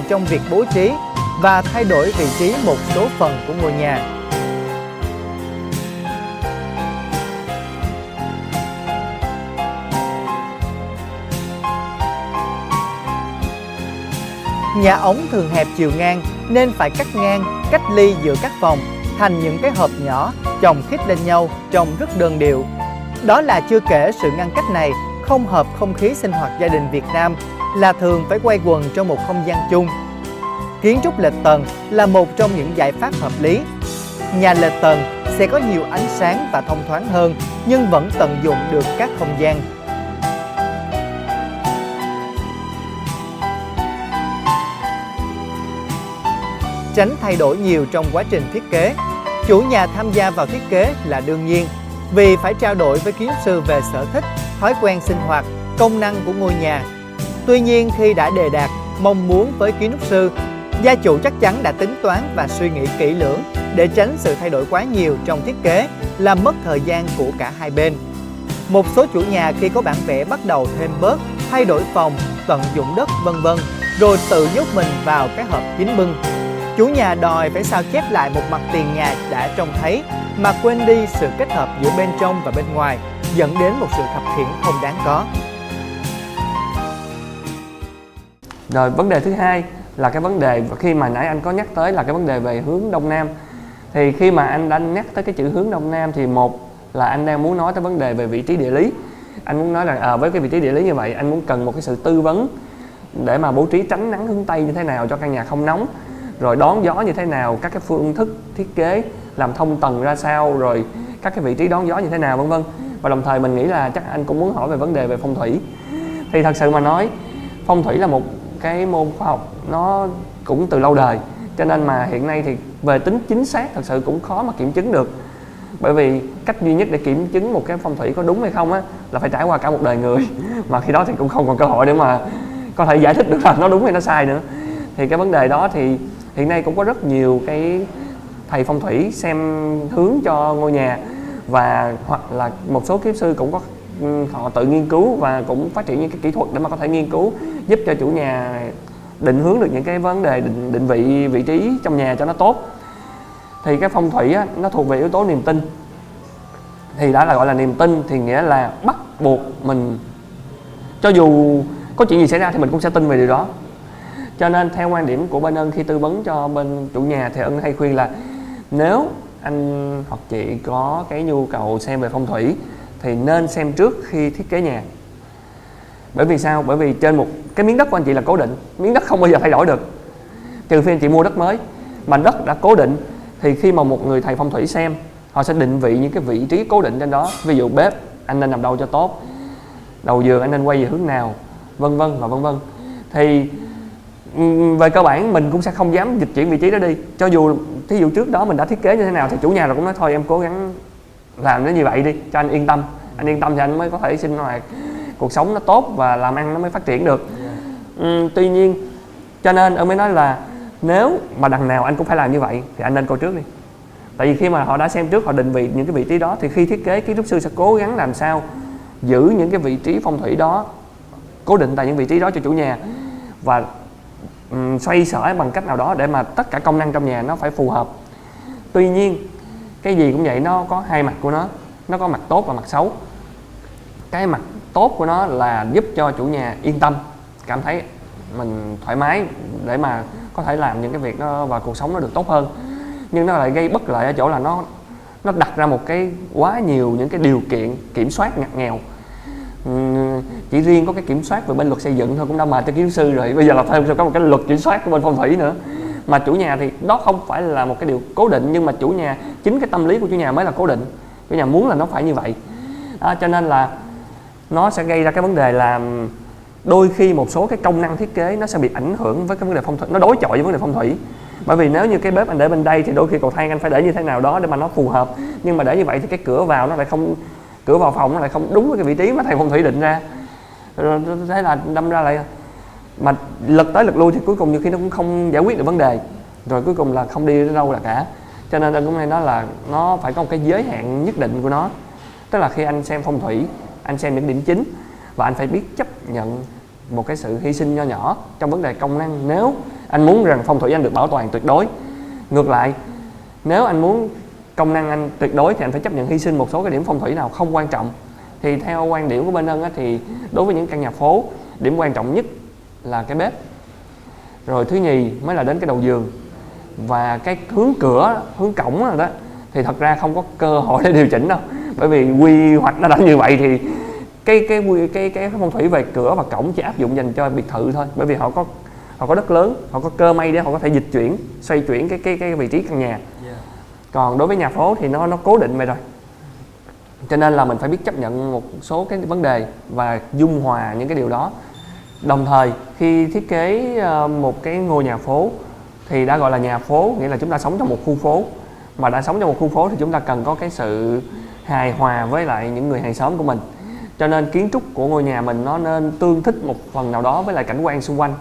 trong việc bố trí và thay đổi vị trí một số phần của ngôi nhà. Nhà ống thường hẹp chiều ngang nên phải cắt ngang, cách ly giữa các phòng thành những cái hộp nhỏ chồng khít lên nhau trông rất đơn điệu. Đó là chưa kể sự ngăn cách này không hợp không khí sinh hoạt gia đình Việt Nam là thường phải quay quần trong một không gian chung. Kiến trúc lệch tầng là một trong những giải pháp hợp lý. Nhà lệch tầng sẽ có nhiều ánh sáng và thông thoáng hơn nhưng vẫn tận dụng được các không gian. Tránh thay đổi nhiều trong quá trình thiết kế. Chủ nhà tham gia vào thiết kế là đương nhiên vì phải trao đổi với kiến trúc sư về sở thích, thói quen sinh hoạt, công năng của ngôi nhà. Tuy nhiên khi đã đề đạt mong muốn với kiến trúc sư, gia chủ chắc chắn đã tính toán và suy nghĩ kỹ lưỡng để tránh sự thay đổi quá nhiều trong thiết kế, làm mất thời gian của cả hai bên. Một số chủ nhà khi có bản vẽ bắt đầu thêm bớt, thay đổi phòng, tận dụng đất vân vân, rồi tự nhốt mình vào cái hộp kín bưng. Chủ nhà đòi phải sao chép lại một mặt tiền nhà đã trông thấy mà quên đi sự kết hợp giữa bên trong và bên ngoài, dẫn đến một sự khập khiễng không đáng có. Rồi vấn đề thứ hai là cái vấn đề khi mà nãy anh có nhắc tới là cái vấn đề về hướng Đông Nam. Thì khi mà anh đã nhắc tới cái chữ hướng Đông Nam thì một là anh đang muốn nói tới vấn đề về vị trí địa lý. Anh muốn nói rằng với cái vị trí địa lý như vậy anh muốn cần một cái sự tư vấn để mà bố trí tránh nắng hướng Tây như thế nào cho căn nhà không nóng, rồi đón gió như thế nào, các cái phương thức thiết kế làm thông tầng ra sao, rồi các cái vị trí đón gió như thế nào vân vân. Và đồng thời mình nghĩ là chắc anh cũng muốn hỏi về vấn đề về phong thủy. Thì thật sự mà nói, phong thủy là một cái môn khoa học nó cũng từ lâu đời, cho nên mà hiện nay thì về tính chính xác thật sự cũng khó mà kiểm chứng được. Bởi vì cách duy nhất để kiểm chứng một cái phong thủy có đúng hay không á là phải trải qua cả một đời người, mà khi đó thì cũng không còn cơ hội để mà có thể giải thích được là nó đúng hay nó sai nữa. Thì cái vấn đề đó thì hiện nay cũng có rất nhiều cái thầy phong thủy xem hướng cho ngôi nhà, và hoặc là một số kiến trúc sư cũng có họ tự nghiên cứu và cũng phát triển những cái kỹ thuật để mà có thể nghiên cứu giúp cho chủ nhà định hướng được những cái vấn đề định vị trí trong nhà cho nó tốt. Thì cái phong thủy á, nó thuộc về yếu tố niềm tin. Thì đã là gọi là niềm tin thì nghĩa là bắt buộc mình, cho dù có chuyện gì xảy ra thì mình cũng sẽ tin về điều đó. Cho nên theo quan điểm của bên Ân khi tư vấn cho bên chủ nhà thì Ân hay khuyên là nếu anh hoặc chị có cái nhu cầu xem về phong thủy thì nên xem trước khi thiết kế nhà. Bởi vì sao? Bởi vì trên một cái miếng đất của anh chị là cố định, miếng đất không bao giờ thay đổi được, trừ phi anh chị mua đất mới. Mà đất đã cố định thì khi mà một người thầy phong thủy xem, họ sẽ định vị những cái vị trí cố định trên đó. Ví dụ bếp anh nên nằm đâu cho tốt, đầu giường anh nên quay về hướng nào, vân vân và vân vân. Thì về cơ bản mình cũng sẽ không dám dịch chuyển vị trí đó đi. Cho dù thí dụ trước đó mình đã thiết kế như thế nào thì chủ nhà rồi cũng nói thôi em cố gắng làm nó như vậy đi cho anh yên tâm. Anh yên tâm thì anh mới có thể sinh hoạt, cuộc sống nó tốt và làm ăn nó mới phát triển được. Tuy nhiên cho nên ông mới nói là nếu mà đằng nào anh cũng phải làm như vậy thì anh nên coi trước đi. Tại vì khi mà họ đã xem trước, họ định vị những cái vị trí đó thì khi thiết kế, kiến trúc sư sẽ cố gắng làm sao giữ những cái vị trí phong thủy đó cố định tại những vị trí đó cho chủ nhà, và xoay sở bằng cách nào đó để mà tất cả công năng trong nhà nó phải phù hợp. Tuy nhiên cái gì cũng vậy, nó có hai mặt của nó có mặt tốt và mặt xấu. Cái mặt tốt của nó là giúp cho chủ nhà yên tâm, cảm thấy mình thoải mái để mà có thể làm những cái việc đó và cuộc sống nó được tốt hơn. Nhưng nó lại gây bất lợi ở chỗ là nó đặt ra một cái quá nhiều những cái điều kiện kiểm soát ngặt nghèo. Chỉ riêng có cái kiểm soát về bên luật xây dựng thôi cũng đã mệt cho kiến trúc sư rồi, bây giờ là thêm có một cái luật kiểm soát của bên phong thủy nữa. Mà chủ nhà thì đó không phải là một cái điều cố định, nhưng mà chủ nhà, chính cái tâm lý của chủ nhà mới là cố định. Chủ nhà muốn là nó phải như vậy đó, cho nên là nó sẽ gây ra cái vấn đề là đôi khi một số cái công năng thiết kế nó sẽ bị ảnh hưởng với cái vấn đề phong thủy, nó đối chọi với vấn đề phong thủy. Bởi vì nếu như cái bếp anh để bên đây thì đôi khi cầu thang anh phải để như thế nào đó để mà nó phù hợp, nhưng mà để như vậy thì cái cửa vào nó lại không, cửa vào phòng nó lại không đúng với cái vị trí mà thầy phong thủy định ra. Rồi thế là đâm ra lại mà lật tới lật lui thì cuối cùng nhiều khi nó cũng không giải quyết được vấn đề, rồi cuối cùng là không đi đến đâu là cả. Cho nên anh cũng hay nói là nó phải có một cái giới hạn nhất định của nó. Tức là khi anh xem phong thủy, anh xem những điểm chính và anh phải biết chấp nhận một cái sự hy sinh nho nhỏ trong vấn đề công năng. Nếu Anh muốn rằng phong thủy anh được bảo toàn tuyệt đối. Ngược lại, nếu anh muốn công năng anh tuyệt đối thì anh phải chấp nhận hy sinh một số cái điểm phong thủy nào không quan trọng. Thì theo quan điểm của bên Ân thì đối với những căn nhà phố, điểm quan trọng nhất là cái bếp, rồi thứ nhì mới là đến cái đầu giường, và cái hướng cửa, hướng cổng rồi đó thì thật ra không có cơ hội để điều chỉnh đâu, bởi vì quy hoạch nó đã như vậy. Thì cái phong thủy về cửa và cổng chỉ áp dụng dành cho biệt thự thôi, bởi vì họ có đất lớn, họ có cơ may để họ có thể dịch chuyển, xoay chuyển cái vị trí căn nhà. Còn đối với nhà phố thì nó cố định vậy rồi, cho nên là mình phải biết chấp nhận một số cái vấn đề và dung hòa những cái điều đó. Đồng thời khi thiết kế một cái ngôi nhà phố thì đã gọi là nhà phố, nghĩa là chúng ta sống trong một khu phố. Mà đã sống trong một khu phố thì chúng ta cần có cái sự hài hòa với lại những người hàng xóm của mình. Cho nên kiến trúc của ngôi nhà mình nó nên tương thích một phần nào đó với lại cảnh quan xung quanh.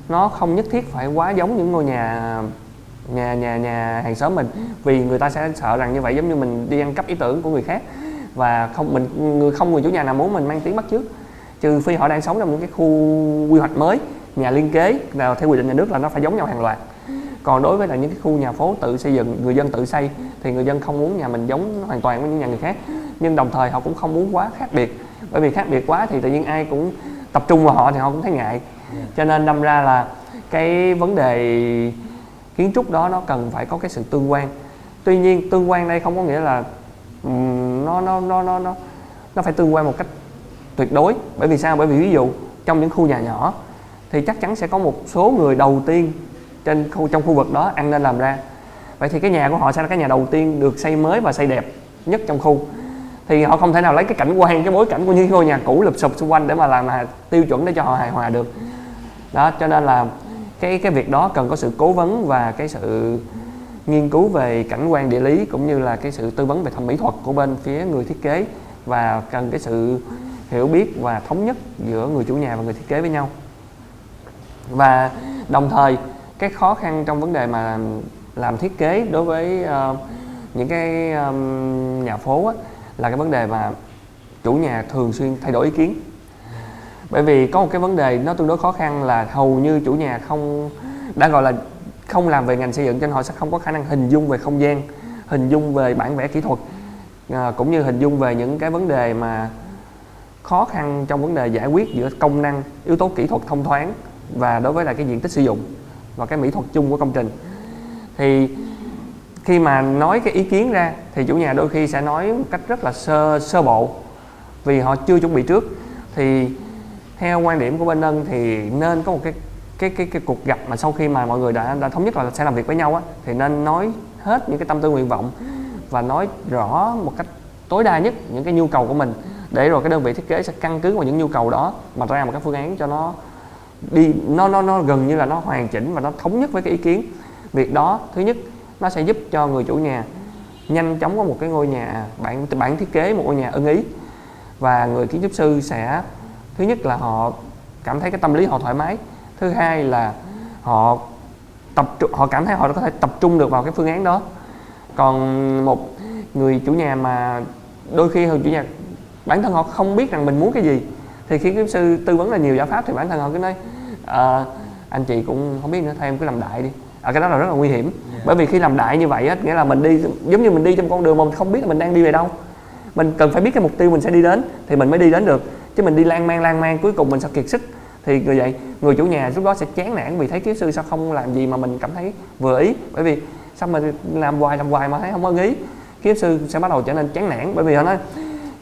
Nó không nhất thiết phải quá giống những ngôi nhà hàng xóm mình, vì người ta sẽ sợ rằng như vậy giống như mình đi ăn cắp ý tưởng của người khác, và người chủ nhà nào muốn mình mang tiếng bắt chước, trừ phi họ đang sống trong những cái khu quy hoạch mới, nhà liên kế nào theo quy định nhà nước là nó phải giống nhau hàng loạt. Còn đối với là những cái khu nhà phố tự xây dựng, người dân tự xây, thì người dân không muốn nhà mình giống hoàn toàn với những nhà người khác, nhưng đồng thời họ cũng không muốn quá khác biệt, bởi vì khác biệt quá thì tự nhiên ai cũng tập trung vào họ thì họ cũng thấy ngại. Cho nên đâm ra là cái vấn đề kiến trúc đó nó cần phải có cái sự tương quan. Tuy nhiên tương quan đây không có nghĩa là nó phải tương quan một cách tuyệt đối. Bởi vì sao? Bởi vì ví dụ trong những khu nhà nhỏ thì chắc chắn sẽ có một số người đầu tiên trong khu vực đó ăn nên làm ra. Vậy thì cái nhà của họ sẽ là cái nhà đầu tiên được xây mới và xây đẹp nhất trong khu. Thì họ không thể nào lấy cái cảnh quan, cái bối cảnh của những ngôi nhà cũ lụp xụp xung quanh để mà làm tiêu chuẩn để cho họ hài hòa được. Đó, cho nên là cái việc đó cần có sự cố vấn và cái sự nghiên cứu về cảnh quan địa lý, cũng như là cái sự tư vấn về thẩm mỹ thuật của bên phía người thiết kế, và cần cái sự hiểu biết và thống nhất giữa người chủ nhà và người thiết kế với nhau. Và đồng thời cái khó khăn trong vấn đề mà làm thiết kế đối với những cái nhà phố á, là cái vấn đề mà chủ nhà thường xuyên thay đổi ý kiến. Bởi vì có một cái vấn đề nó tương đối khó khăn là hầu như chủ nhà không làm về ngành xây dựng, cho nên họ sẽ không có khả năng hình dung về không gian, hình dung về bản vẽ kỹ thuật, cũng như hình dung về những cái vấn đề mà khó khăn trong vấn đề giải quyết giữa công năng, yếu tố kỹ thuật thông thoáng và đối với lại cái diện tích sử dụng và cái mỹ thuật chung của công trình. Thì khi mà nói cái ý kiến ra thì chủ nhà đôi khi sẽ nói một cách rất là sơ bộ, vì họ chưa chuẩn bị trước. Thì theo quan điểm của bên Ân thì nên có một cái cuộc gặp mà sau khi mà mọi người đã thống nhất là sẽ làm việc với nhau á, thì nên nói hết những cái tâm tư nguyện vọng và nói rõ một cách tối đa nhất những cái nhu cầu của mình, để rồi cái đơn vị thiết kế sẽ căn cứ vào những nhu cầu đó mà ra một cái phương án cho nó gần như là nó hoàn chỉnh và nó thống nhất với cái ý kiến. Việc đó thứ nhất nó sẽ giúp cho người chủ nhà nhanh chóng có một cái ngôi nhà bản thiết kế, một ngôi nhà ưng ý, và người kiến trúc sư sẽ thứ nhất là họ cảm thấy cái tâm lý họ thoải mái, thứ hai là họ cảm thấy họ có thể tập trung được vào cái phương án đó. Còn một người chủ nhà mà đôi khi người chủ nhà bản thân họ không biết rằng mình muốn cái gì, thì khi kiến trúc sư tư vấn là nhiều giải pháp thì bản thân họ cứ nói anh chị cũng không biết nữa, thôi em cứ làm đại đi. Cái đó là rất là nguy hiểm. Bởi vì khi làm đại như vậy á, nghĩa là mình đi giống như mình đi trong con đường mà mình không biết là mình đang đi về đâu. Mình cần phải biết cái mục tiêu mình sẽ đi đến thì mình mới đi đến được, chứ mình đi lan man cuối cùng mình sẽ kiệt sức. Thì người chủ nhà lúc đó sẽ chán nản vì thấy kiến trúc sư sao không làm gì mà mình cảm thấy vừa ý, bởi vì sao mình làm hoài mà thấy không ưng ý. Kiến trúc sư sẽ bắt đầu trở nên chán nản, bởi vì họ nói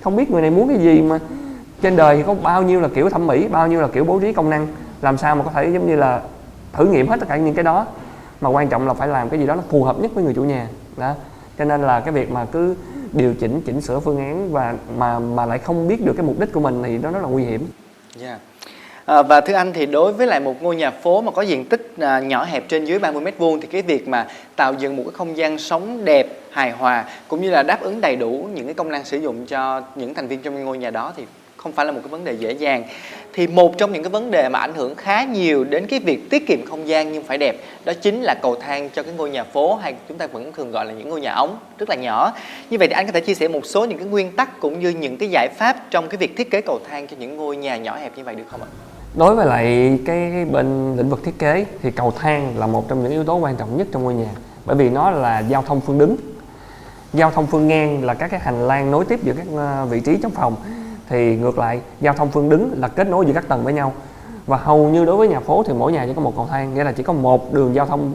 không biết người này muốn cái gì, mà trên đời thì có bao nhiêu là kiểu thẩm mỹ, bao nhiêu là kiểu bố trí công năng, làm sao mà có thể giống như là thử nghiệm hết tất cả những cái đó. Mà quan trọng là phải làm cái gì đó nó phù hợp nhất với người chủ nhà đó. Cho nên là cái việc mà cứ điều chỉnh sửa phương án và mà lại không biết được cái mục đích của mình thì nó rất là nguy hiểm. Và thưa anh, thì đối với lại một ngôi nhà phố mà có diện tích nhỏ hẹp trên dưới 30 m², thì cái việc mà tạo dựng một cái không gian sống đẹp, hài hòa cũng như là đáp ứng đầy đủ những cái công năng sử dụng cho những thành viên trong ngôi nhà đó thì không phải là một cái vấn đề dễ dàng. Thì một trong những cái vấn đề mà ảnh hưởng khá nhiều đến cái việc tiết kiệm không gian nhưng phải đẹp, đó chính là cầu thang cho cái ngôi nhà phố, hay chúng ta vẫn thường gọi là những ngôi nhà ống rất là nhỏ. Như vậy thì anh có thể chia sẻ một số những cái nguyên tắc cũng như những cái giải pháp trong cái việc thiết kế cầu thang cho những ngôi nhà nhỏ hẹp như vậy được không ạ? Đối với lại cái bên lĩnh vực thiết kế thì cầu thang là một trong những yếu tố quan trọng nhất trong ngôi nhà, bởi vì nó là giao thông phương đứng. Giao thông phương ngang là các cái hành lang nối tiếp giữa các vị trí trong phòng, thì ngược lại giao thông phương đứng là kết nối giữa các tầng với nhau. Và hầu như đối với nhà phố thì mỗi nhà chỉ có một cầu thang, nghĩa là chỉ có một đường giao thông